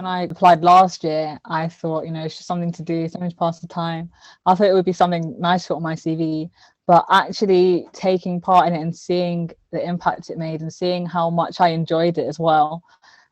I applied last year, I thought, it's just something to do, something to pass the time. I thought it would be something nice to put on my CV, but actually taking part in it and seeing the impact it made and seeing how much I enjoyed it as well,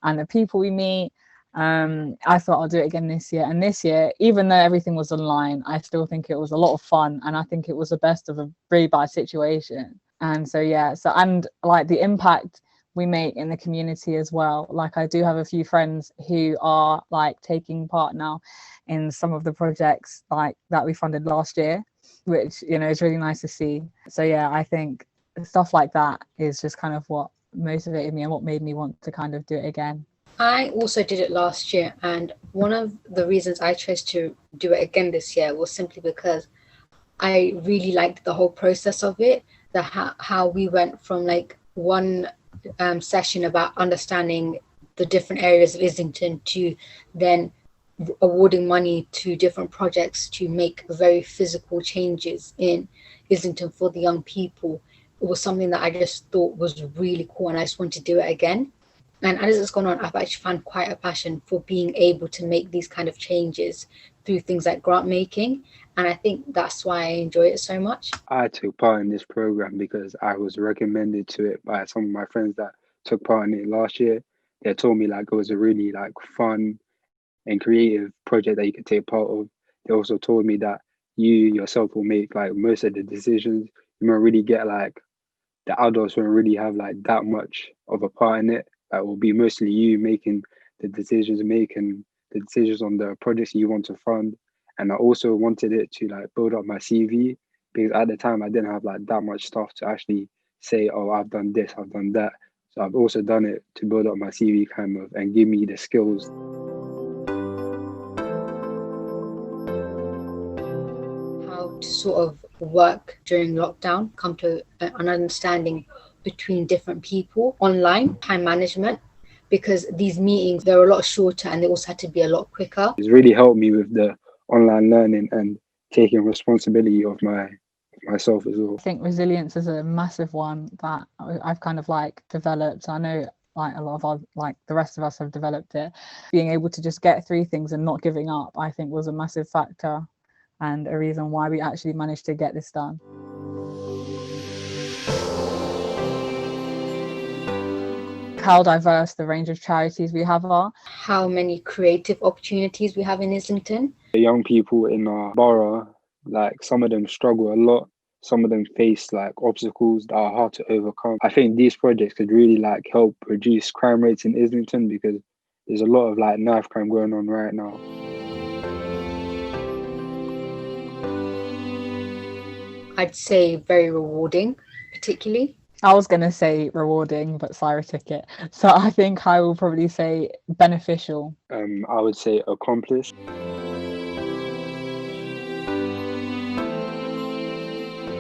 and the people we meet, I thought I'll do it again this year. And this year, even though everything was online, I still think it was a lot of fun, and I think it was the best of a really bad situation. And so and like the impact we make in the community as well. Like I do have a few friends who are like taking part now in some of the projects like that we funded last year, which is really nice to see. So I think stuff like that is just kind of what motivated me and what made me want to kind of do it again. I also did it last year, and one of the reasons I chose to do it again this year was simply because I really liked the whole process of it, how we went from like one session about understanding the different areas of Islington to then awarding money to different projects to make very physical changes in Islington for the young people. It was something that I just thought was really cool, and I just wanted to do it again. And as it's gone on, I've actually found quite a passion for being able to make these kind of changes through things like grant making. And I think that's why I enjoy it so much. I took part in this program because I was recommended to it by some of my friends that took part in it last year. They told me like it was a really like fun and creative project that you could take part of. They also told me that you yourself will make like most of the decisions. You won't really get like the adults won't really have like that much of a part in it. That will be mostly you making the decisions, on the projects you want to fund. And I also wanted it to like build up my CV, because at the time I didn't have like that much stuff to actually say, oh, I've done this, I've done that. So I've also done it to build up my CV kind of and give me the skills. How to sort of work during lockdown, come to an understanding between different people online, time management, because these meetings, they're a lot shorter and they also had to be a lot quicker. It's really helped me with the online learning and taking responsibility of myself as well. I think resilience is a massive one that I've kind of like developed. I know like a lot of our, like the rest of us have developed it. Being able to just get through things and not giving up, I think was a massive factor and a reason why we actually managed to get this done. How diverse the range of charities we have are. How many creative opportunities we have in Islington. The young people in our borough, like some of them struggle a lot. Some of them face like obstacles that are hard to overcome. I think these projects could really like help reduce crime rates in Islington, because there's a lot of like knife crime going on right now. I'd say very rewarding, particularly. I was going to say rewarding, but Sayra took it. So I think I will probably say beneficial. I would say accomplished.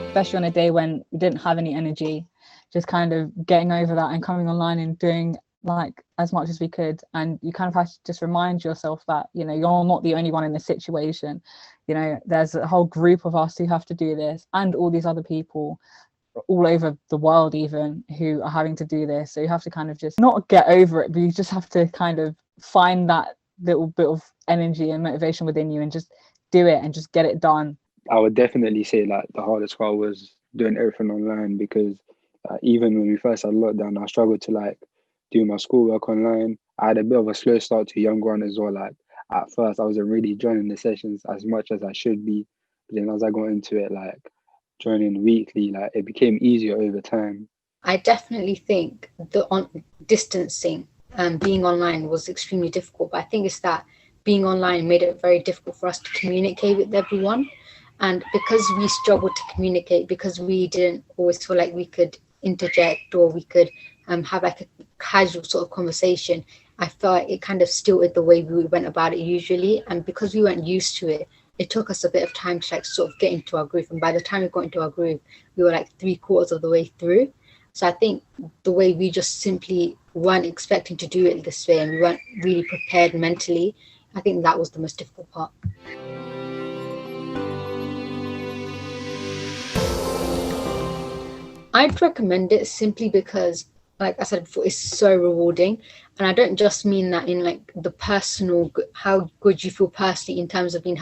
Especially on a day when we didn't have any energy, just kind of getting over that and coming online and doing like as much as we could. And you kind of have to just remind yourself that, you're not the only one in this situation. There's a whole group of us who have to do this, and all these other people all over the world even who are having to do this. So you have to kind of just not get over it, but you just have to kind of find that little bit of energy and motivation within you and just do it and just get it done. I would definitely say like the hardest part was doing everything online, because even when we first had lockdown, I struggled to like do my schoolwork online. I had a bit of a slow start to Young Grant as well. Like at first I wasn't really joining the sessions as much as I should be, but then as I got into it, like joining weekly, like it became easier over time. I definitely think the distancing and being online was extremely difficult, but I think it's that being online made it very difficult for us to communicate with everyone. And because we struggled to communicate, because we didn't always feel like we could interject or we could have like a casual sort of conversation, I felt it kind of stilted the way we went about it usually. And because we weren't used to it, it took us a bit of time to like sort of get into our groove. And by the time we got into our groove, we were like 3/4 of the way through. So I think the way we just simply weren't expecting to do it this way and we weren't really prepared mentally, I think that was the most difficult part. I'd recommend it simply because like I said before, is so rewarding. And I don't just mean that in like the personal, how good you feel personally in terms of being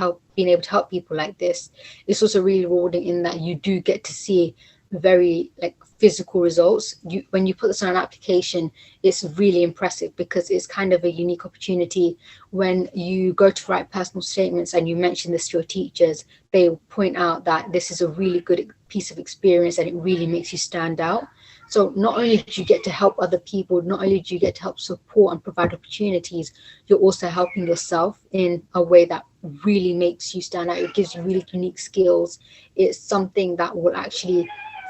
able to help people like this. It's also really rewarding in that you do get to see very like physical results. When you put this on an application, it's really impressive because it's kind of a unique opportunity. When you go to write personal statements and you mention this to your teachers, they will point out that this is a really good piece of experience and it really makes you stand out. So not only do you get to help other people, not only do you get to help support and provide opportunities, you're also helping yourself in a way that really makes you stand out. It gives you really unique skills. It's something that will actually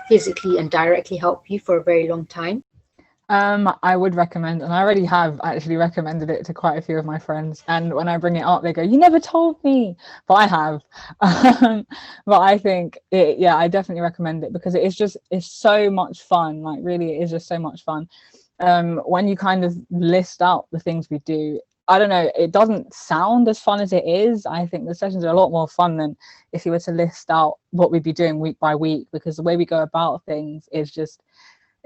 physically and directly help you for a very long time. I would recommend, and I already have actually recommended it to quite a few of my friends. And when I bring it up, they go, "You never told me," but I have. But I think I definitely recommend it because it's so much fun. Like really, it is just so much fun. When you kind of list out the things we do, I don't know, it doesn't sound as fun as it is. I think the sessions are a lot more fun than if you were to list out what we'd be doing week by week, because the way we go about things is just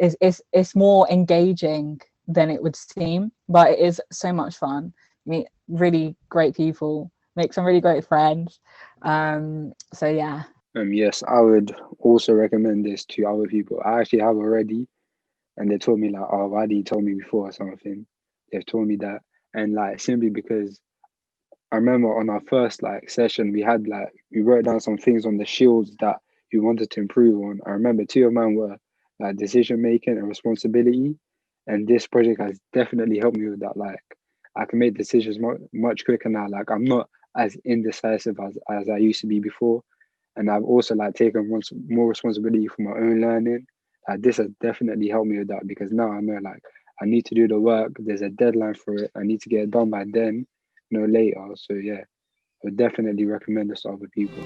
it's more engaging than it would seem, but it is so much fun. Meet really great people, make some really great friends. So yeah. Yes, I would also recommend this to other people. I actually have already, and they told me like, "Oh, why didn't you tell me before?" or something. They've told me that, and like simply because I remember on our first like session, we wrote down some things on the shields that we wanted to improve on. I remember two of mine were like decision making and responsibility, and this project has definitely helped me with that. Like I can make decisions much quicker now. Like I'm not as indecisive as I used to be before, and I've also like taken more responsibility for my own learning. Like this has definitely helped me with that because now I know like I need to do the work. There's a deadline for it. I need to get it done by then, no later. So yeah, I would definitely recommend this to other people.